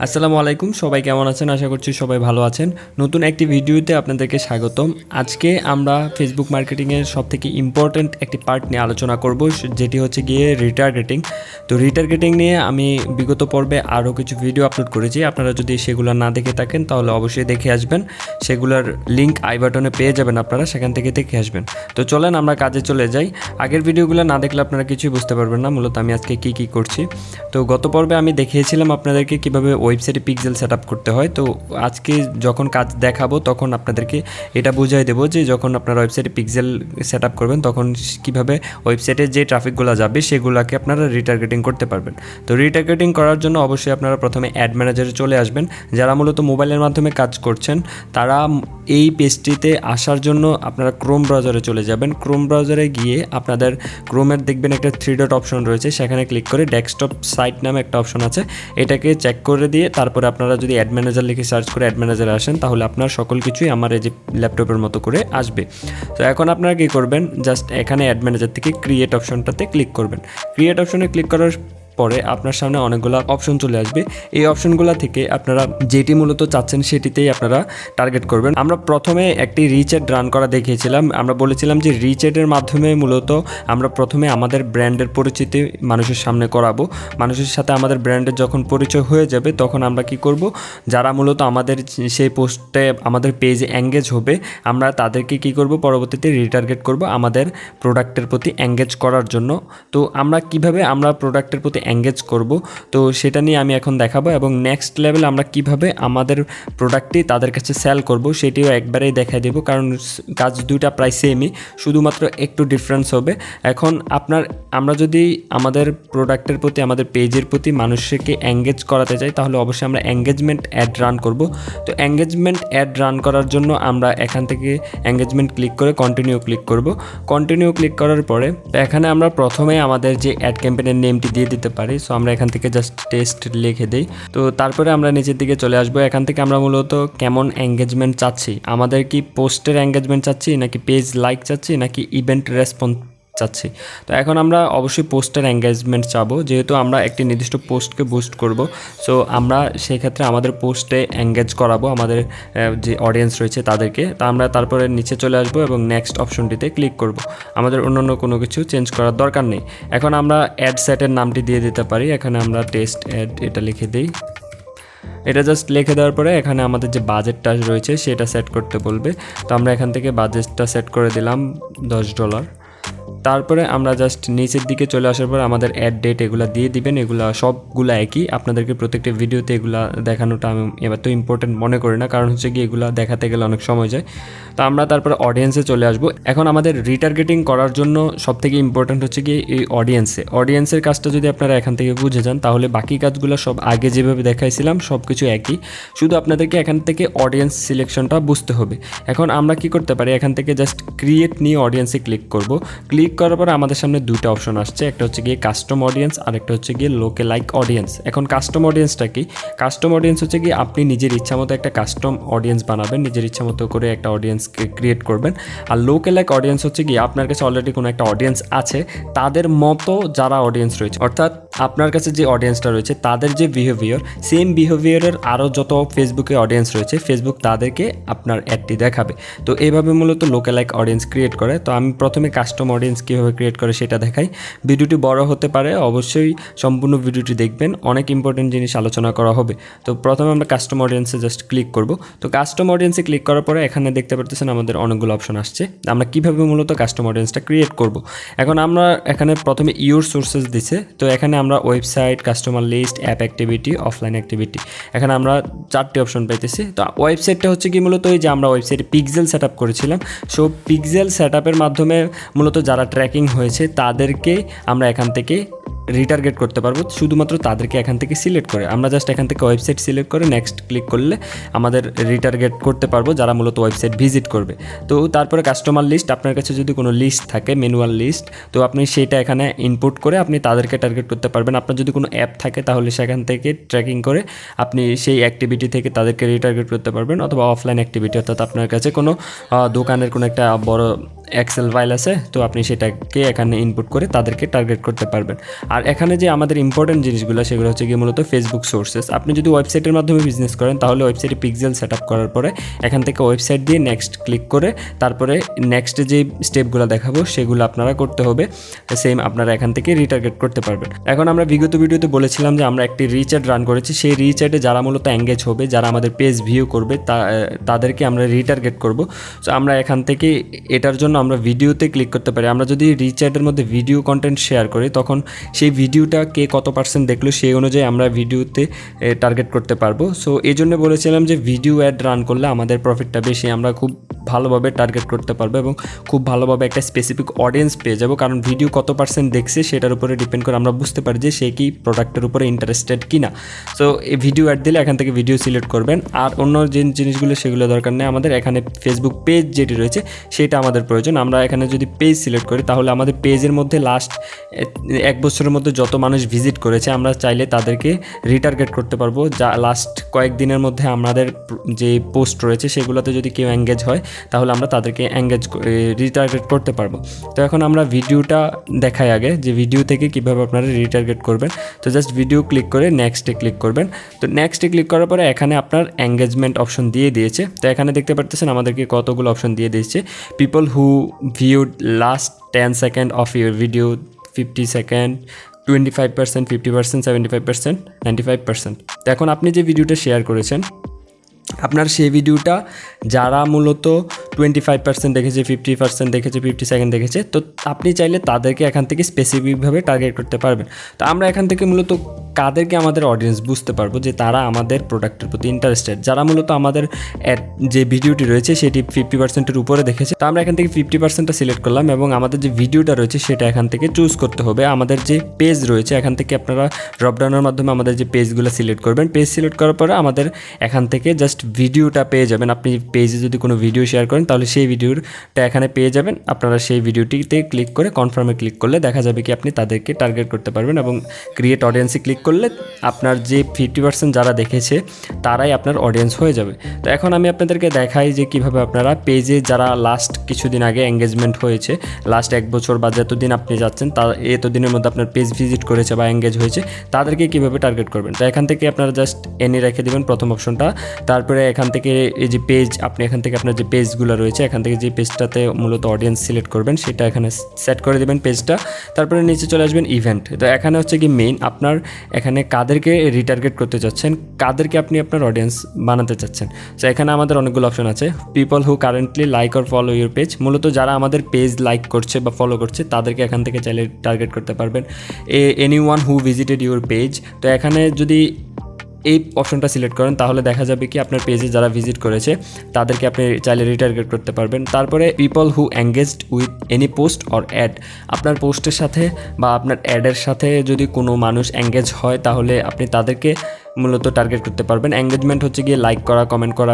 আসসালামু আলাইকুম, সবাই কেমন আছেন? আশা করছি সবাই ভালো আছেন। নতুন একটি ভিডিওতে আপনাদেরকে স্বাগতম। আজকে আমরা ফেসবুক মার্কেটিংয়ের সবথেকে ইম্পর্ট্যান্ট একটি পার্ট নিয়ে আলোচনা করব, যেটি হচ্ছে গিয়ে রিটার্গেটিং। তো রিটার্গেটিং নিয়ে আমি বিগত পর্বে আরও কিছু ভিডিও আপলোড করেছি। আপনারা যদি সেগুলো না দেখে থাকেন তাহলে অবশ্যই দেখে আসবেন। সেগুলোর লিঙ্ক আই বাটনে পেয়ে যাবেন, আপনারা সেখান থেকে দেখে আসবেন। তো চলেন আমরা কাজে চলে যাই। আগের ভিডিওগুলো না দেখলে আপনারা কিছুই বুঝতে পারবেন না মূলত আমি আজকে কী করছি। তো গত পর্বে আমি দেখিয়েছিলাম আপনাদেরকে কীভাবে ওয়েবসাইটে পিক্সেল সেট আপ করতে হয়। তো আজকে যখন কাজ দেখাবো তখন আপনাদেরকে এটা বুঝিয়ে দেবো যে যখন আপনারা ওয়েবসাইটে পিক্সেল সেট আপ করবেন তখন কীভাবে ওয়েবসাইটে যে ট্রাফিকগুলো যাবে সেগুলোকে আপনারা রিটার্গেটিং করতে পারবেন। তো রিটার্গেটিং করার জন্য অবশ্যই আপনারা প্রথমে অ্যাড ম্যানেজারে চলে আসবেন। যারা মূলত মোবাইলের মাধ্যমে কাজ করছেন তারা এই পেজটিতে আসার জন্য আপনারা ক্রোম ব্রাউজারে চলে যাবেন। ক্রোম ব্রাউজারে গিয়ে আপনাদের ক্রোমের দেখবেন একটা 3 ডট অপশন রয়েছে, সেখানে ক্লিক করে ডেস্কটপ সাইট নামে একটা অপশন আছে, এটাকে চেক করে দিয়ে তারপরে আপনারা যদি অ্যাড ম্যানেজার লিখে সার্চ করে অ্যাড ম্যানেজারে আসেন তাহলে আপনার সকল কিছুই আমার এই যে ল্যাপটপের মতো করে আসবে। তো এখন আপনারা কী করবেন, জাস্ট এখানে অ্যাড ম্যানেজার থেকে ক্রিয়েট অপশনটাতে ক্লিক করবেন। ক্রিয়েট অপশনে ক্লিক করার পরে আপনার সামনে অনেকগুলো অপশন চলে আসবে। এই অপশনগুলো থেকে আপনারা যেটি মূলত চাচ্ছেন সেটিতেই আপনারা টার্গেট করবেন। আমরা প্রথমে একটি রিচ অ্যাড রান করা দেখিয়েছিলাম। আমরা বলেছিলাম যে রিচ অ্যাডের মাধ্যমে মূলত আমরা প্রথমে আমাদের ব্র্যান্ডের পরিচিতি মানুষের সামনে করাবো। মানুষের সাথে আমাদের ব্র্যান্ডের যখন পরিচয় হয়ে যাবে তখন আমরা কি করব, যারা মূলত আমাদের সেই পোস্টে আমাদের পেজে এঙ্গেজ হবে আমরা তাদেরকে কি করব, পরবর্তীতে রিটার্গেট করব আমাদের প্রোডাক্টের প্রতি এঙ্গেজ করার জন্য। তো আমরা কিভাবে আমরা প্রোডাক্টের প্রতি এঙ্গেজ করব তো সেটা নিয়ে আমি এখন দেখাবো, এবং নেক্সট লেভেল আমরা কিভাবে আমাদের প্রোডাক্টটি তাদের কাছে সেল করব সেটিও একবারেই দেখাই দেব, কারণ কাজ দুইটা প্রায় সেমই, শুধুমাত্র একটু ডিফারেন্স হবে। এখন আমরা যদি আমাদের প্রোডাক্টের প্রতি আমাদের পেজের প্রতি মানুষকে এঙ্গেজ করাতে চাই তাহলে অবশ্যই আমরা এঙ্গেজমেন্ট অ্যাড রান করব। তো এঙ্গেজমেন্ট অ্যাড রান করার জন্য আমরা এখান থেকে এঙ্গেজমেন্ট ক্লিক করে কন্টিনিউ ক্লিক করব। কন্টিনিউ ক্লিক করার পরে এখানে আমরা প্রথমে আমাদের যে অ্যাড ক্যাম্পেইনের নেমটি দিয়ে দিতে পারি। সো আমরা এখান থেকে জাস্ট টেস্ট লিখে দিই। তো তারপরে আমরা নিচের দিকে চলে আসবো। এখান থেকে আমরা মূলত কেমন এঙ্গেজমেন্ট চাচ্ছি, আমাদের কি পোস্টের এঙ্গেজমেন্ট চাচ্ছি নাকি পেজ লাইক চাচ্ছি নাকি ইভেন্ট রেসপন্স চাচ্ছি। তো এখন আমরা অবশ্যই পোস্টের এঙ্গেজমেন্ট চাবো, যেহেতু আমরা একটি নির্দিষ্ট পোস্টকে বুস্ট করব। সো আমরা সেই ক্ষেত্রে আমাদের পোস্টে এঙ্গেজ করাবো আমাদের যে অডিয়েন্স রয়েছে তাদেরকে। তা আমরা তারপরে নিচে চলে আসবো এবং নেক্সট অপশনটিতে ক্লিক করব। আমাদের অন্যান্য কোনো কিছু চেঞ্জ করার দরকার নেই। এখন আমরা অ্যাড সেটের নামটি দিয়ে দিতে পারি। এখানে আমরা টেস্ট অ্যাড এটা লিখে দিই। এটা জাস্ট লিখে দেওয়ার পরে এখানে আমাদের যে বাজেটটা রয়েছে সেটা সেট করতে বলবে। তো আমরা এখান থেকে বাজেটটা সেট করে দিলাম $10। তারপরে আমরা জাস্ট নিচের দিকে চলে আসার পর আমাদের অ্যাড ডেট এগুলো দিয়ে দিবেন। এগুলো সবগুলো একই, আপনাদেরকে প্রত্যেকটা ভিডিওতে এগুলো দেখানোটা আমি এবার তো ইম্পর্টেন্ট মনে করি না, কারণ হচ্ছে কি এগুলো দেখাতে গেলে অনেক সময় যায়। তো আমরা তারপরে অডিয়েন্সে চলে আসবো। এখন আমাদের রিটার্গেটিং করার জন্য সবথেকে ইম্পর্টেন্ট হচ্ছে কি এই অডিয়েন্সের কাজটা যদি আপনারা এখান থেকে বুঝে যান তাহলে বাকি কাজগুলো সব আগে যেভাবে দেখাইছিলাম সব কিছু একই, শুধু আপনাদেরকে এখান থেকে অডিয়েন্স সিলেকশনটা বুঝতে হবে। এখন আমরা কি করতে পারি, এখান থেকে জাস্ট ক্রিয়েট নিয়ে অডিয়েন্সে ক্লিক করব। ক্লিক করার পর আমাদের সামনে দুটো অপশন আসছে, একটা হচ্ছে গিয়ে কাস্টম অডিয়েন্স আর একটা হচ্ছে গিয়ে লোকে লাইক অডিয়েন্স। এখন কাস্টম অডিয়েন্সটা কি? কাস্টম অডিয়েন্স হচ্ছে গিয়ে আপনি নিজের ইচ্ছা মতো একটা কাস্টম অডিয়েন্স বানাবেন, নিজের ইচ্ছা মতো করে একটা অডিয়েন্সকে ক্রিয়েট করবেন। আর লোকে লাইক অডিয়েন্স হচ্ছে গিয়ে আপনার কাছে অলরেডি কোনো একটা অডিয়েন্স আছে, তাদের মতো যারা অডিয়েন্স রয়েছে, অর্থাৎ আপনার কাছে যে অডিয়েন্সটা রয়েছে তাদের যে বিহেভিয়ার, সেম বিহেভিয়ারের আরও যত ফেসবুকে অডিয়েন্স রয়েছে ফেসবুক তাদেরকে আপনার অ্যাডটি দেখাবে। তো এইভাবে মূলত লোকে লাইক অডিয়েন্স ক্রিয়েট করে। তো আমি প্রথমে কাস্টম অডিয়েন্স কীভাবে ক্রিয়েট করে সেটা দেখাই। ভিডিওটি বড় হতে পারে, অবশ্যই সম্পূর্ণ ভিডিওটি দেখবেন, অনেক ইম্পর্টেন্ট জিনিস আলোচনা করা হবে। তো প্রথমে আমরা কাস্টম অডিয়েন্সে জাস্ট ক্লিক করব। তো কাস্টম অডিয়েন্সে ক্লিক করার পরে এখানে দেখতে পারতেছেন আমাদের অনেকগুলো অপশন আসছে, আমরা কীভাবে মূলত কাস্টম অডিয়েন্সটা ক্রিয়েট করব। এখন আমরা এখানে প্রথমে ইউর সোর্সেস দিছে। তো এখানে আমরা website, customer list, app activity, offline activity, এখানে আমরা 4টি অপশন পাইতেছি। তো ওয়েবসাইটটা হচ্ছে কি মূলত এই যে আমরা ওয়েবসাইটে পিক্সেল সেট আপ করেছিলাম, সো পিক্সেল সেট আপের মাধ্যমে মূলত যারা ট্র্যাকিং হয়েছে তাদেরকে আমরা এখান থেকে রিটার্গেট করতে পারবো, শুধুমাত্র তাদেরকে এখান থেকে সিলেক্ট করে। আমরা জাস্ট এখান থেকে ওয়েবসাইট সিলেক্ট করে নেক্সট ক্লিক করলে আমাদের রিটার্গেট করতে পারবো যারা মূলত ওয়েবসাইট ভিজিট করবে। তো তারপরে কাস্টমার লিস্ট, আপনার কাছে যদি কোনো লিস্ট থাকে, ম্যানুয়াল লিস্ট, তো আপনি সেটা এখানে ইনপুট করে আপনি তাদেরকে টার্গেট করতে পারবেন। আপনার যদি কোনো অ্যাপ থাকে তাহলে সেখান থেকে ট্র্যাকিং করে আপনি সেই অ্যাক্টিভিটি থেকে তাদেরকে রিটার্গেট করতে পারবেন, অথবা অফলাইন অ্যাক্টিভিটি, অর্থাৎ আপনার কাছে কোনো দোকানের কোনো একটা বড় এক্সেল ফাইল আছে, তো আপনি সেটাকে এখানে ইনপুট করে তাদেরকে টার্গেট করতে পারবেন। আর আর এখানে যে আমাদের ইম্পর্টেন্ট জিনিসগুলো সেগুলো হচ্ছে গিয়ে মূলত ফেসবুক সোর্সেস। আপনি যদি ওয়েবসাইটের মাধ্যমে বিজনেস করেন তাহলে ওয়েবসাইটে পিক্সেল সেট আপ করার পরে এখান থেকে ওয়েবসাইট দিয়ে নেক্সট ক্লিক করে তারপরে নেক্সট যে স্টেপগুলো দেখাবো সেগুলো আপনারা করতে হবে। সেম আপনারা এখান থেকে রিটার্গেট করতে পারবেন। এখন আমরা বিগত ভিডিওতে বলেছিলাম যে আমরা একটি রিচ অ্যাড রান করেছি, সেই রিচ অ্যাডে যারা মূলত এঙ্গেজ হবে, যারা আমাদের পেজ ভিউ করবে তাদেরকে আমরা রিটার্গেট করব। সো আমরা এখান থেকে এটার জন্য আমরা ভিডিওতে ক্লিক করতে পারি। আমরা যদি রিচ অ্যাডের মধ্যে ভিডিও কন্টেন্ট শেয়ার করি তখন সেই ভিডিওটা কে কত পার্সেন্ট দেখলো সেই অনুযায়ী আমরা ভিডিওতে টার্গেট করতে পারবো। সো এই জন্য বলেছিলাম যে ভিডিও অ্যাড রান করলে আমাদের প্রফিটটা বেশি, আমরা খুব ভালোভাবে টার্গেট করতে পারবো এবং খুব ভালোভাবে একটা স্পেসিফিক অডিয়েন্স পেয়ে যাবো। কারণ ভিডিও কত পার্সেন্ট দেখছে সেটার উপরে ডিপেন্ড করে আমরা বুঝতে পারি যে সে কি প্রোডাক্টের উপরে ইন্টারেস্টেড কিনা। সো এই ভিডিও অ্যাড দিলে এখান থেকে ভিডিও সিলেক্ট করবেন। আর অন্য যে জিনিসগুলো সেগুলো দরকার নেই আমাদের। এখানে ফেসবুক পেজ যেটি রয়েছে সেটা আমাদের প্রয়োজন। আমরা এখানে যদি পেজ সিলেক্ট করি তাহলে আমাদের পেজের মধ্যে লাস্ট 1 বছরের মধ্যে যত মানুষ ভিজিট করেছে আমরা চাইলে তাদেরকে রিটার্গেট করতে পারবো। যা লাস্ট কয়েকদিনের মধ্যে আমাদের যে পোস্ট রয়েছে সেগুলোতে যদি কেউ এঙ্গেজ হয় তাহলে আমরা তাদেরকে রিটার্গেট করতে পারবো। তো এখন আমরা ভিডিওটা দেখাই আগে যে ভিডিও থেকে কীভাবে আপনারা রিটার্গেট করবেন। তো জাস্ট ভিডিও ক্লিক করে নেক্সটে ক্লিক করবেন। তো নেক্সটে ক্লিক করার পরে এখানে আপনার এঙ্গেজমেন্ট অপশন দিয়ে দিয়েছে। তো এখানে দেখতে পারতেছেন আমাদেরকে কতগুলো অপশন দিয়ে দিয়েছে। People who viewed last 10 second of your video, 50 second, 25%, 50%, 75%, 95%। তো এখন আপনি যে ভিডিওটা শেয়ার করেছেন আপনার সেই ভিডিওটা যারা মূলত 25% দেখেছে, 50% দেখেছে, 50 সেকেন্ড দেখেছে, তো আপনি চাইলে তাদেরকে এখান থেকে স্পেসিফিকভাবে টার্গেট করতে পারবেন। তো আমরা এখান থেকে মূলত কাদেরকে আমাদের অডিয়েন্স বুঝতে পারবো যে তারা আমাদের প্রোডাক্টের প্রতি ইন্টারেস্টেড, যারা মূলত আমাদের যে ভিডিওটি রয়েছে সেটি 50%-এর উপরে দেখেছে। তো আমরা এখান থেকে 50%টা সিলেক্ট করলাম এবং আমাদের যে ভিডিওটা রয়েছে সেটা এখান থেকে চুজ করতে হবে। আমাদের যে পেজ রয়েছে এখান থেকে আপনারা ড্রপডাউনের মাধ্যমে আমাদের যে পেজগুলো সিলেক্ট করবেন, পেজ সিলেক্ট করার পরে আমাদের এখান থেকে জাস্ট ভিডিওটা পেয়ে যাবেন। আপনি পেজে যদি কোনো ভিডিও শেয়ার করেন তাহলে সেই ভিডিওটা এখানে পেয়ে যাবেন। আপনারা সেই ভিডিওটিতে ক্লিক করে কনফার্মে ক্লিক করলে দেখা যাবে কি আপনি তাদেরকে টার্গেট করতে পারবেন এবং ক্রিয়েট অডিয়েন্সে ক্লিক করলে আপনার যে 50% যারা দেখেছে তারাই আপনার অডিয়েন্স হয়ে যাবে। তো এখন আমি আপনাদেরকে দেখাই যে কীভাবে আপনারা পেজে যারা লাস্ট কিছুদিন আগে এঙ্গেজমেন্ট হয়েছে, লাস্ট 1 বছর বা যতদিন আপনি যাচ্ছেন এতদিনের মধ্যে আপনার পেজ ভিজিট করেছে বা এঙ্গেজ হয়েছে তাদেরকে কীভাবে টার্গেট করবেন। তো এখান থেকে আপনারা জাস্ট এনে রেখে দেবেন প্রথম অপশনটা। তারপরে এখান থেকে এই যে পেজ, আপনি এখান থেকে আপনার যে পেজগুলো রয়েছে এখান থেকে যে পেজটাতে মূলত অডিয়েন্স সিলেক্ট করবেন সেটা এখানে সেট করে দেবেন পেজটা। তারপরে নিচে চলে আসবেন ইভেন্ট। তো এখানে হচ্ছে কি মেইন আপনার এখানে কাদেরকে রিটার্গেট করতে চাচ্ছেন, কাদেরকে আপনি আপনার অডিয়েন্স বানাতে চাচ্ছেন। তো এখানে আমাদের অনেকগুলো অপশন আছে। People who currently like or follow your page, মূলত যারা আমাদের পেজ লাইক করছে বা ফলো করছে তাদেরকে এখান থেকে চাইলে টার্গেট করতে পারবেন। Anyone who visited your page, তো এখানে যদি এই অপশনটা সিলেক্ট করেন তাহলে দেখা যাবে কি আপনার পেজে যারা ভিজিট করেছে তাদেরকে আপনি চাইলে রিটার্গেট করতে পারবেন। তারপরে people who engaged with any post or ad, আপনার পোস্টের সাথে বা আপনার অ্যাডের সাথে যদি কোনো মানুষ এঙ্গেজ হয় তাহলে আপনি তাদেরকে মূলত টার্গেট করতে পারবেন। এঙ্গেজমেন্ট হচ্ছে গিয়ে লাইক করা, কমেন্ট করা,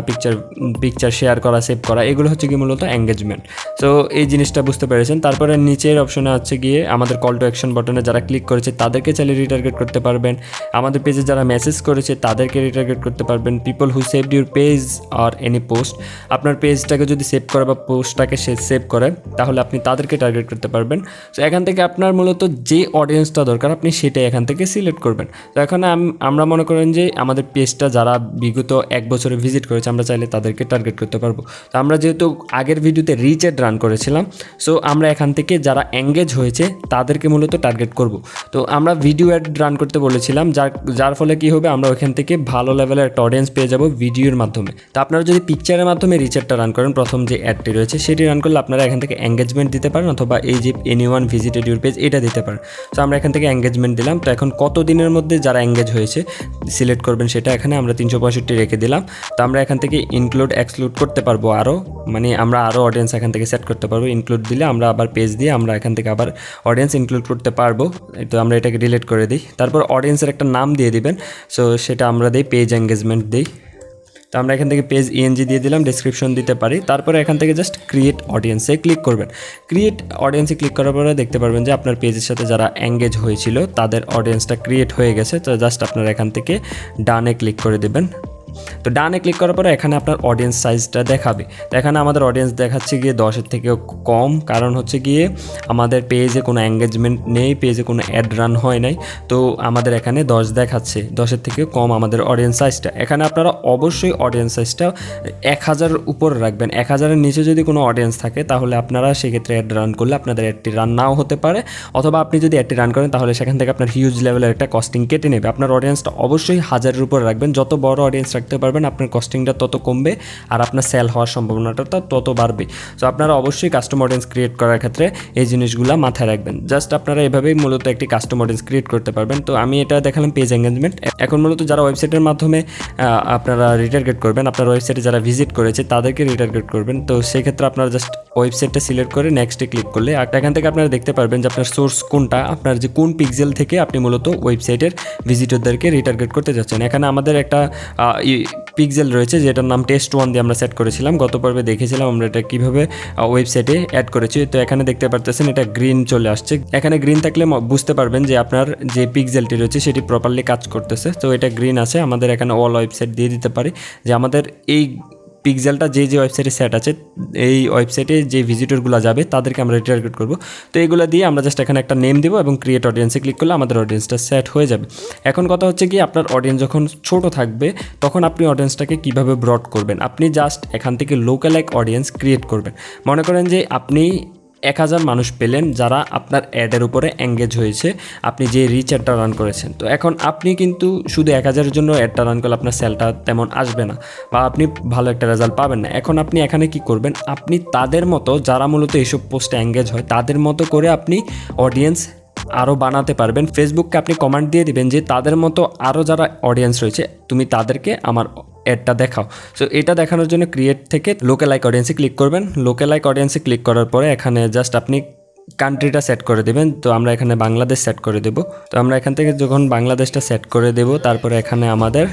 পিকচার শেয়ার করা, সেভ করা, এগুলো হচ্ছে গিয়ে মূলত এঙ্গেজমেন্ট। সো এই জিনিসটা বুঝতে পেরেছেন। তারপরে নিচের অপশনে হচ্ছে গিয়ে আমাদের কল টু অ্যাকশন বাটনে যারা ক্লিক করেছে তাদেরকে চাইলে রিটার্গেট করতে পারবেন। আমাদের পেজে যারা মেসেজ করেছে তাদেরকে রিটার্গেট করতে পারবেন। People who saved your page আর এনি পোস্ট, আপনার পেজটাকে যদি সেভ করে বা পোস্টটাকে সেভ করে তাহলে আপনি তাদেরকে টার্গেট করতে পারবেন। সো এখান থেকে আপনার মূলত যে অডিয়েন্সটা দরকার আপনি সেটাই এখান থেকে সিলেক্ট করবেন। তো এখন আমরা মনে করেন যে আমাদের পেজটা যারা বিগত 1 বছরে ভিজিট করেছে আমরা চাইলে তাদেরকে টার্গেট করতে পারবো। তো আমরা যেহেতু আগের ভিডিওতে রিচ অ্যাড রান করেছিলাম, সো আমরা এখান থেকে যারা এঙ্গেজ হয়েছে তাদেরকে মূলত টার্গেট করব। তো আমরা ভিডিও অ্যাড রান করতে বলেছিলাম, যার ফলে কী হবে আমরা ওইখান থেকে ভালো লেভেলের একটা অডিয়েন্স পেয়ে যাব ভিডিওর মাধ্যমে। তো আপনারা যদি পিকচারের মাধ্যমে রিচ অ্যাডটা রান করেন, প্রথম যে অ্যাডটি রয়েছে সেটি রান করলে আপনারা এখান থেকে এঙ্গেজমেন্ট দিতে পারেন অথবা এই যে এনিওয়ান ভিজিটেড ইউর পেজ এটা দিতে পারেন। তো আমরা এখান থেকে এঙ্গেজমেন্ট দিলাম। তো এখন কত দিনের মধ্যে যারা এঙ্গেজ হয়েছে সিলেক্ট করবেন সেটা এখানে আমরা 365 রেখে দিলাম। তো আমরা এখান থেকে ইনক্লুড এক্সক্লুড করতে পারবো আরও, মানে আমরা আরও অডিয়েন্স এখান থেকে সেট করতে পারবো। ইনক্লুড দিলে আমরা আবার পেজ দিয়ে আমরা এখান থেকে আবার অডিয়েন্স ইনক্লুড করতে পারবো। তো আমরা এটাকে ডিলিট করে দিই। তারপর অডিয়েন্সের একটা নাম দিয়ে দিবেন। সো সেটা আমরা দিই পেজ এঙ্গেজমেন্ট দিই। তো আমরা এখান থেকে পেজ ইএনজি দিয়ে দিলাম, ডেসক্রিপশন দিতে পারি। তারপরে এখান থেকে জাস্ট ক্রিয়েট অডিয়েন্সে ক্লিক করবেন। ক্রিয়েট অডিয়েন্সে ক্লিক করার পরে দেখতে পারবেন যে আপনার পেজের সাথে যারা এঙ্গেজ হয়েছিল তাদের অডিয়েন্সটা ক্রিয়েট হয়ে গেছে। তো জাস্ট আপনারা এখান থেকে ডানে ক্লিক করে দেবেন। তো ডানে ক্লিক করার পরে এখানে আপনার অডিয়েন্স সাইজটা দেখাবে। তো এখানে আমাদের অডিয়েন্স দেখাচ্ছে গিয়ে 10-এর থেকেও কম, কারণ হচ্ছে গিয়ে আমাদের পেজে কোনো এঙ্গেজমেন্ট নেই, পেজে কোনো অ্যাড রান হয় নাই। তো আমাদের এখানে 10 দেখাচ্ছে, 10-এর থেকে কম আমাদের অডিয়েন্স সাইজটা। এখানে আপনারা অবশ্যই অডিয়েন্স সাইজটা 1000 উপর রাখবেন। 1000-এর নিচে যদি কোনো অডিয়েন্স থাকে তাহলে আপনারা সেক্ষেত্রে অ্যাড রান করলে আপনাদের অ্যাডটি রান নাও হতে পারে, অথবা আপনি যদি অ্যাডটি রান করেন তাহলে সেখান থেকে আপনার হিউজ লেভেলের একটা কস্টিং কেটে নেবে। আপনার অডিয়েন্সটা অবশ্যই 1000-এর উপর রাখবেন। যত বড় অডিয়েন্স রাখতে পারবেন আপনার কস্টিংটা তত কমবে আর আপনার সেল হওয়ার সম্ভাবনাটা তত বাড়বে। সো আপনারা অবশ্যই কাস্টম অডিয়েন্স ক্রিয়েট করার ক্ষেত্রে এই জিনিসগুলো মাথায় রাখবেন। জাস্ট আপনারা এভাবেই মূলত একটি কাস্টম অডিয়েন্স ক্রিয়েট করতে পারবেন। তো আমি এটা দেখালাম পেজ এঙ্গেজমেন্ট। এখন মূলত যারা ওয়েবসাইটের মাধ্যমে আপনারা রিটার্গেট করবেন, আপনার ওয়েবসাইটে যারা ভিজিট করেছে তাদেরকে রিটার্গেট করবেন। তো সেক্ষেত্রে আপনারা জাস্ট ওয়েবসাইটটা সিলেক্ট করে নেক্সটে ক্লিক করলে এখান থেকে আপনারা দেখতে পারবেন যে আপনার সোর্স কোনটা, আপনার যে কোন পিক্সেল থেকে আপনি মূলত ওয়েবসাইটের ভিজিটরদেরকে রিটার্গেট করতে যাচ্ছেন। এখানে আমাদের একটা পিক্সেল রয়েছে যেটার নাম টেস্ট 1 দিয়ে আমরা সেট করেছিলাম। গত পর্বে দেখেছিলাম আমরা এটা কীভাবে ওয়েবসাইটে অ্যাড করেছি। তো এখানে দেখতে পারতেছেন এটা গ্রিন চলে আসছে। এখানে গ্রিন থাকলে বুঝতে পারবেন যে আপনার যে পিক্সেলটি রয়েছে সেটি প্রপারলি কাজ করতেছে। তো এটা গ্রিন আছে। আমাদের এখানে অল ওয়েবসাইট দিয়ে দিতে পারি যে আমাদের এই পিক্সেলটা যে ওয়েবসাইটে সেট আছে, এই ওয়েবসাইটে যে ভিজিটরগুলো যাবে তাদেরকে আমরা রিটার্গেট করব। তো এইগুলো দিয়ে আমরা জাস্ট এখানে একটা নেম দেবো এবং ক্রিয়েট অডিয়েন্সে ক্লিক করলে আমাদের অডিয়েন্সটা সেট হয়ে যাবে। এখন কথা হচ্ছে কি, আপনার অডিয়েন্স যখন ছোট থাকবে তখন আপনি অডিয়েন্সটাকে কীভাবে ব্রড করবেন। আপনি জাস্ট এখান থেকে লোকালাইক অডিয়েন্স ক্রিয়েট করবেন। মনে করেন যে আপনি 1000 মানুষ পেলেন যারা আপনার অ্যাডের উপরে এঙ্গেজ হয়েছে, আপনি যে রিচ অ্যাডটা রান করেছেন। তো এখন আপনি কিন্তু শুধু 1000-এর জন্য অ্যাডটা রান করলে আপনার সেলটা তেমন আসবে না বা আপনি ভালো একটা রেজাল্ট পাবেন না। এখন আপনি এখানে কি করবেন, আপনি তাদের মতো যারা মূলত এইসব পোস্টে এঙ্গেজ হয় তাদের মতো করে আপনি অডিয়েন্স আরও বানাতে পারবেন। ফেসবুককে আপনি কমান্ড দিয়ে দিবেন যে তাদের মতো আরও যারা অডিয়েন্স রয়েছে তুমি তাদেরকে আমার অ্যাডটা দেখাও। সো এটা দেখানোর জন্য ক্রিয়েট থেকে লোকালাইক অডিয়েন্সে ক্লিক করবেন। লোকালাইক অডিয়েন্সে ক্লিক করার পরে এখানে জাস্ট আপনি কান্ট্রিটা সেট করে দেবেন। তো আমরা এখানে বাংলাদেশ সেট করে দেব। তো আমরা এখান থেকে যখন বাংলাদেশটা সেট করে দেব তারপরে এখানে আমাদের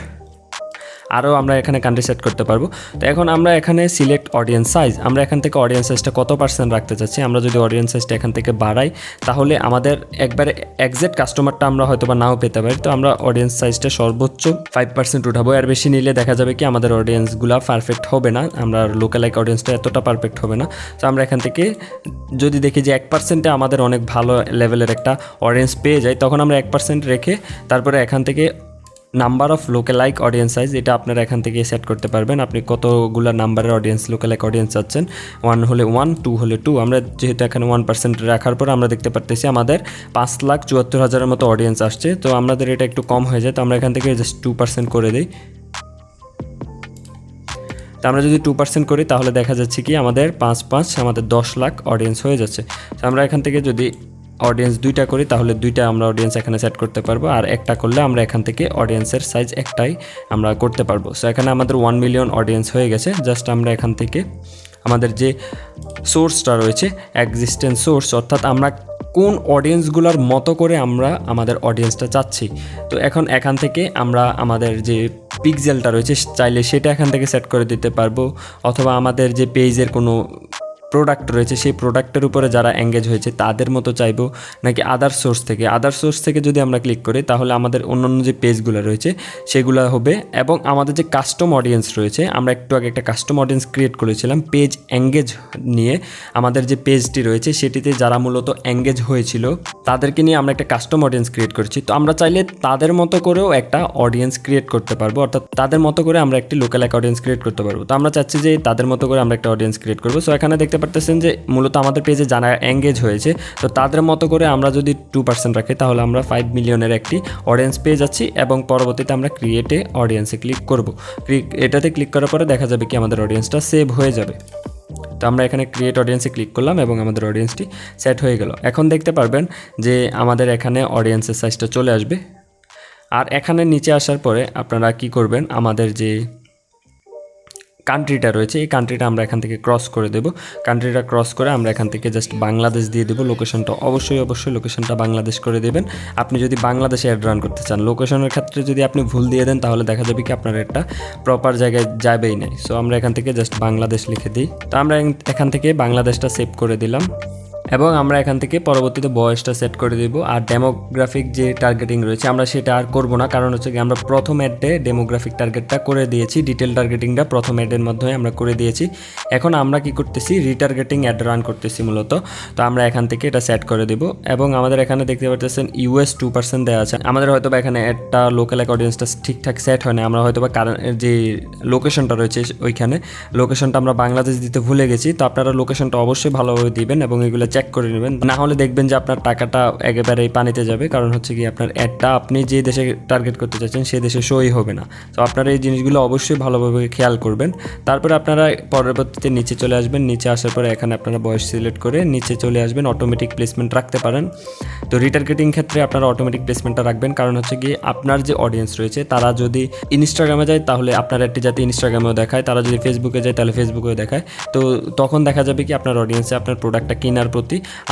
আরও আমরা এখানে কান্ট্রি সেট করতে পারবো। তো এখন আমরা এখানে সিলেক্ট অডিয়েন্স সাইজ, আমরা এখান থেকে অডিয়েন্স সাইজটা কত % রাখতে চাচ্ছি। আমরা যদি অডিয়েন্স সাইজটা এখান থেকে বাড়াই তাহলে আমাদের একবারে এক্সাক্ট কাস্টমারটা আমরা হয়তো বা নাও পেতে পারি। তো আমরা অডিয়েন্স সাইজটা সর্বোচ্চ 5% উঠাবো। এর বেশি নিলে দেখা যাবে কি আমাদের অডিয়েন্সগুলো পারফেক্ট হবে না, আমরা লোকালাইক অডিয়েন্সটা এতটা পারফেক্ট হবে না। তো আমরা এখান থেকে যদি দেখি যে 1%-এ আমাদের অনেক ভালো লেভেলের একটা অডিয়েন্স পেয়ে যায়, তখন আমরা 1% রেখে তারপরে এখান থেকে নাম্বার অফ লোকালাইক অডিয়েন্স সাইজ এটা আপনারা এখান থেকে সেট করতে পারবেন। আপনি কতগুলো নাম্বারের অডিয়েন্স লোকালাইক অডিয়েন্স চাচ্ছেন। 1 হলে 1, 2 হলে 2। আমরা যেহেতু এখানে 1% রাখার পর আমরা দেখতে পারতেছি আমাদের 5,74,000-এর মতো অডিয়েন্স আসছে। তো আমাদের এটা একটু কম হয়ে যায়, তো আমরা এখান থেকে জাস্ট 2% করে দিই। তো আমরা যদি 2% করি তাহলে দেখা যাচ্ছে কি আমাদের 5 আমাদের 10 লাখ অডিয়েন্স হয়ে যাচ্ছে। তো আমরা এখান থেকে যদি অডিয়েন্স 2টা করি তাহলে 2টা আমরা অডিয়েন্স এখানে সেট করতে পারবো, আর একটা করলে আমরা এখান থেকে অডিয়েন্সের সাইজ একটাই আমরা করতে পারবো। সো এখানে আমাদের 1 মিলিয়ন অডিয়েন্স হয়ে গেছে। জাস্ট আমরা এখান থেকে আমাদের যে সোর্সটা রয়েছে এক্সিস্টেন্স সোর্স, অর্থাৎ আমরা কোন অডিয়েন্সগুলোর মতো করে আমরা আমাদের অডিয়েন্সটা চাচ্ছি। তো এখন এখান থেকে আমরা আমাদের যে পিক্সেলটা রয়েছে চাইলে সেটা এখান থেকে সেট করে দিতে পারবো, অথবা আমাদের যে পেজের কোনো প্রোডাক্ট রয়েছে সেই প্রোডাক্টের উপরে যারা এঙ্গেজ হয়েছে তাদের মতো চাইবো, নাকি আদার সোর্স থেকে যদি আমরা ক্লিক করি তাহলে আমাদের অন্যান্য যে পেজগুলো রয়েছে সেগুলো হবে। এবং আমাদের যে কাস্টম অডিয়েন্স রয়েছে, আমরা একটু আগে একটা কাস্টম অডিয়েন্স ক্রিয়েট করেছিলাম পেজ এঙ্গেজ নিয়ে। আমাদের যে পেজটি রয়েছে সেটিতে যারা মূলত এঙ্গেজ হয়েছিল তাদেরকে নিয়ে আমরা একটা কাস্টম অডিয়েন্স ক্রিয়েট করেছি। তো আমরা চাইলে তাদের মতো করেও একটা অডিয়েন্স ক্রিয়েট করতে পারবো, অর্থাৎ তাদের মতো করে আমরা একটি লোকালাইক অডিয়েন্স ক্রিয়েট করতে পারবো। তো আমরা চাচ্ছি যে তাদের মতো করে আমরা একটা অডিয়েন্স ক্রিয়েট করবো। সো এখানে দেখতে পারতেছেন যে মূলত আমাদের পেজে যারা এঙ্গেজ হয়েছে, তো তাদের মতো করে আমরা যদি 2% রাখি তাহলে আমরা 5 মিলিয়নের একটি অডিয়েন্স পেয়ে যাচ্ছি। এবং পরবর্তীতে আমরা ক্রিয়েটে অডিয়েন্সে ক্লিক করব। এটাতে ক্লিক করার পরে দেখা যাবে কি আমাদের অডিয়েন্সটা সেভ হয়ে যাবে। তো আমরা এখানে ক্রিয়েট অডিয়েন্সে ক্লিক করলাম এবং আমাদের অডিয়েন্সটি সেট হয়ে গেল। এখন দেখতে পারবেন যে আমাদের এখানে অডিয়েন্সের সাইজটা চলে আসবে। আর এখানে নিচে আসার পরে আপনারা কি করবেন, আমাদের যে কান্ট্রিটা রয়েছে এই কান্ট্রিটা আমরা এখান থেকে ক্রস করে দেব। কান্ট্রিটা ক্রস করে আমরা এখান থেকে জাস্ট বাংলাদেশ দিয়ে দেবো। লোকেশনটা অবশ্যই লোকেশনটা বাংলাদেশ করে দেবেন আপনি যদি বাংলাদেশে অ্যাড রান করতে চান। লোকেশনের ক্ষেত্রে যদি আপনি ভুল দিয়ে দেন তাহলে দেখা যাবে কি আপনার একটা প্রপার জায়গায় যাবেই নাই। সো আমরা এখান থেকে জাস্ট বাংলাদেশ লিখে দিই। তো আমরা এখান থেকে বাংলাদেশটা সেভ করে দিলাম। এবং আমরা এখান থেকে পরবর্তীতে বয়সটা সেট করে দিব। আর ডেমোগ্রাফিক যে টার্গেটিং রয়েছে আমরা সেটা আর করব না, কারণ হচ্ছে কি আমরা প্রথম অ্যাডে ডেমোগ্রাফিক টার্গেটটা করে দিয়েছি, ডিটেল টার্গেটিংটা প্রথম অ্যাডের মাধ্যমে আমরা করে দিয়েছি। এখন আমরা কি করতেছি, রিটার্গেটিং অ্যাড রান করতেছি মূলত। তো আমরা এখান থেকে এটা সেট করে দেব এবং আমাদের এখানে দেখতে পাচ্ছেন US 2% দেওয়া আছে। আমাদের হয়তো বা এখানে একটা লোকাল অডিয়েন্সটা ঠিকঠাক সেট হয় না, আমরা হয়তো বা যে লোকেশনটা রয়েছে ওইখানে লোকেশনটা আমরা বাংলাদেশ দিতে ভুলে গেছি। তো আপনারা লোকেশনটা অবশ্যই ভালোভাবে দিবেন এবং এগুলো চেক করে নেবেন, না হলে দেখবেন যে আপনার টাকাটা একেবারেই পানিতে যাবে, কারণ হচ্ছে কি আপনার অ্যাডটা আপনি যে দেশে টার্গেট করতে চাচ্ছেন সেই দেশে শোই হবে না। তো আপনারা এই জিনিসগুলো অবশ্যই ভালোভাবে খেয়াল করবেন। তারপরে আপনারা পরবর্তীতে নিচে চলে আসবেন, নিচে আসার পরে এখানে আপনারা বয়স সিলেক্ট করে নিচে চলে আসবেন, অটোমেটিক প্লেসমেন্ট রাখতে পারেন। তো রিটার্গেটিং ক্ষেত্রে আপনারা অটোমেটিক প্লেসমেন্টটা রাখবেন, কারণ হচ্ছে কি আপনার যে অডিয়েন্স রয়েছে তারা যদি ইনস্টাগ্রামে যায় তাহলে আপনার অ্যাডটি যাতে ইনস্টাগ্রামেও দেখায়, তারা যদি ফেসবুকে যায় তাহলে ফেসবুকেও দেখায়। তো তখন দেখা যাবে কি আপনার অডিয়েন্সে আপনার প্রোডাক্টটা কেনার প্রতি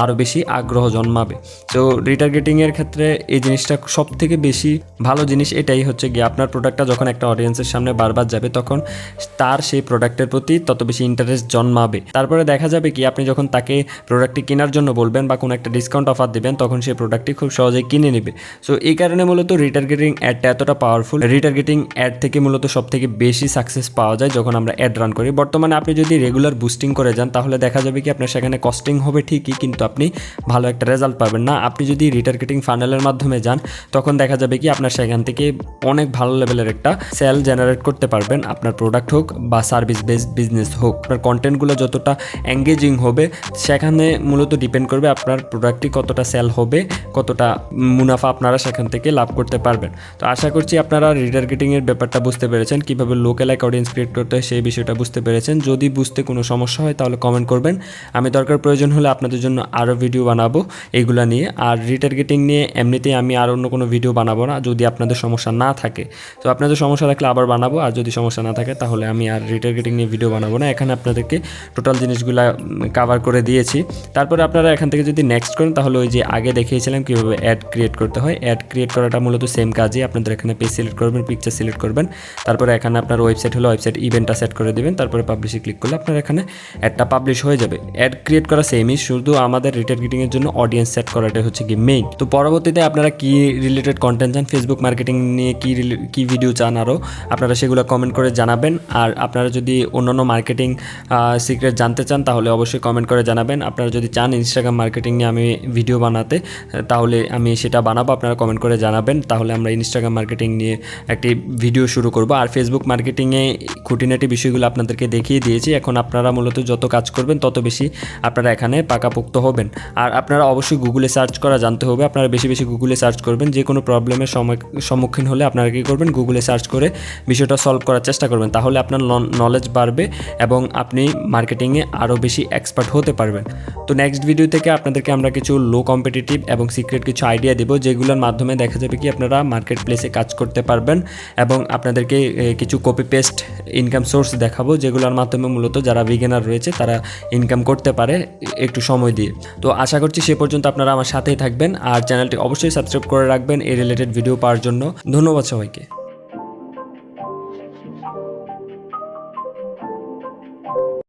আরও বেশি আগ্রহ জন্মাবে। তো রিটার্গেটিংয়ের ক্ষেত্রে এই জিনিসটা সব থেকে বেশি ভালো জিনিস এটাই হচ্ছে গিয়ে আপনার প্রোডাক্টটা যখন একটা অডিয়েন্সের সামনে বারবার যাবে তখন তার সেই প্রোডাক্টের প্রতি তত বেশি ইন্টারেস্ট জন্মাবে। তারপরে দেখা যাবে কি আপনি যখন তাকে প্রোডাক্টটি কেনার জন্য বলবেন বা কোনো একটা ডিসকাউন্ট অফার দেবেন তখন সেই প্রোডাক্টটি খুব সহজেই কিনে নেবে। সো এই কারণে মূলত রিটার্গেটিং অ্যাডটা এতটা পাওয়ারফুল। রিটার্গেটিং অ্যাড থেকে মূলত সব থেকে বেশি সাকসেস পাওয়া যায় যখন আমরা অ্যাড রান করি। বর্তমানে আপনি যদি রেগুলার বুস্টিং করে যান তাহলে দেখা যাবে কি আপনার সেখানে কস্টিং হবে ঠিকই, কিন্তু আপনি ভালো একটা রেজাল্ট পাবেন না। আপনি যদি রিটার্গেটিং ফানেলের মাধ্যমে যান তখন দেখা যাবে কি আপনার সেখান থেকে অনেক ভালো লেভেলের একটা সেল জেনারেট করতে পারবেন, আপনার প্রোডাক্ট হোক বা সার্ভিস বেসড বিজনেস হোক। আপনার কন্টেন্টগুলো যতটা এঙ্গেজিং হবে সেখানে মূলত ডিপেন্ড করবে আপনার প্রোডাক্টটি কতটা সেল হবে, কতটা মুনাফা আপনারা সেখান থেকে লাভ করতে পারবেন। তো আশা করছি আপনারা রিটার্গেটিংয়ের ব্যাপারটা বুঝতে পেরেছেন, কীভাবে লোকাল অডিয়েন্স ক্রিয়েট করতে হয় সেই বিষয়টা বুঝতে পেরেছেন। যদি বুঝতে কোনো সমস্যা হয় তাহলে কমেন্ট করবেন, আমি দরকার প্রয়োজন হলে আপনাদের জন্য আরও ভিডিও বানাবো এইগুলা নিয়ে। আর রিটার্গেটিং নিয়ে এমনিতেই আমি আর অন্য কোনো ভিডিও বানাবো না যদি আপনাদের সমস্যা না থাকে। তো আপনাদের সমস্যা থাকলে আবার বানাবো, আর যদি সমস্যা না থাকে তাহলে আমি আর রিটার্গেটিং নিয়ে ভিডিও বানাবো না। এখানে আপনাদেরকে টোটাল জিনিসগুলা কাভার করে দিয়েছি। তারপরে আপনারা এখান থেকে যদি নেক্সট করেন তাহলে ওই যে আগে দেখিয়েছিলাম কীভাবে অ্যাড ক্রিয়েট করতে হয়, অ্যাড ক্রিয়েট করাটা মূলত সেম কাজই। আপনাদের এখানে পেজ সিলেক্ট করবেন, পিকচার সিলেক্ট করবেন, তারপরে এখানে আপনার ওয়েবসাইট হলো ওয়েবসাইট ইভেন্টটা সেট করে দেবেন, তারপরে পাবলিশে ক্লিক করলে আপনার এখানে অ্যাডটা পাবলিশ হয়ে যাবে। অ্যাড ক্রিয়েট করা সেমই, শুধু আমাদের রিটার্গেটিংয়ের জন্য অডিয়েন্স সেট করাটা হচ্ছে কি মেইন। তো পরবর্তীতে আপনারা কি রিলেটেড কন্টেন্ট চান, ফেসবুক মার্কেটিং নিয়ে কি ভিডিও চান আরও আপনারা সেগুলো কমেন্ট করে জানাবেন। আর আপনারা যদি অন্যান্য মার্কেটিং সিক্রেট জানতে চান তাহলে অবশ্যই কমেন্ট করে জানাবেন। আপনারা যদি চান ইনস্টাগ্রাম মার্কেটিং নিয়ে আমি ভিডিও বানাতে তাহলে আমি সেটা বানাবো, আপনারা কমেন্ট করে জানাবেন, তাহলে আমরা ইনস্টাগ্রাম মার্কেটিং নিয়ে একটি ভিডিও শুরু করব। আর ফেসবুক মার্কেটিংয়ে খুঁটিনাটি বিষয়গুলো আপনাদেরকে দেখিয়ে দিয়েছি। এখন আপনারা মূলত যত কাজ করবেন তত বেশি আপনারা এখানে পাকাপোক্ত হবেন। আর আপনারা অবশ্যই গুগলে সার্চ করা জানতে হবে, আপনারা বেশি বেশি গুগলে সার্চ করবেন। যে কোনো প্রবলেমের সম্মুখীন হলে আপনারা কী করবেন, গুগলে সার্চ করে বিষয়টা সলভ করার চেষ্টা করবেন, তাহলে আপনার নলেজ বাড়বে এবং আপনি মার্কেটিংয়ে আরও বেশি এক্সপার্ট হতে পারবেন। তো নেক্সট ভিডিও থেকে আপনাদেরকে আমরা কিছু লো কম্পিটিটিভ এবং সিক্রেট কিছু আইডিয়া দেবো, যেগুলোর মাধ্যমে দেখা যাবে কি আপনারা মার্কেট প্লেসে কাজ করতে পারবেন এবং আপনাদেরকে কিছু কপি পেস্ট ইনকাম সোর্স দেখাবো, যেগুলোর মাধ্যমে মূলত যারা বিগিনার রয়েছে তারা ইনকাম করতে পারে একটু সময় দিয়ে। তো আশা করছি সে পর্যন্ত আপনারা আমার সাথেই থাকবেন আর চ্যানেলটি অবশ্যই সাবস্ক্রাইব করে রাখবেন এই রিলেটেড ভিডিও পাওয়ার জন্য। ধন্যবাদ সবাইকে।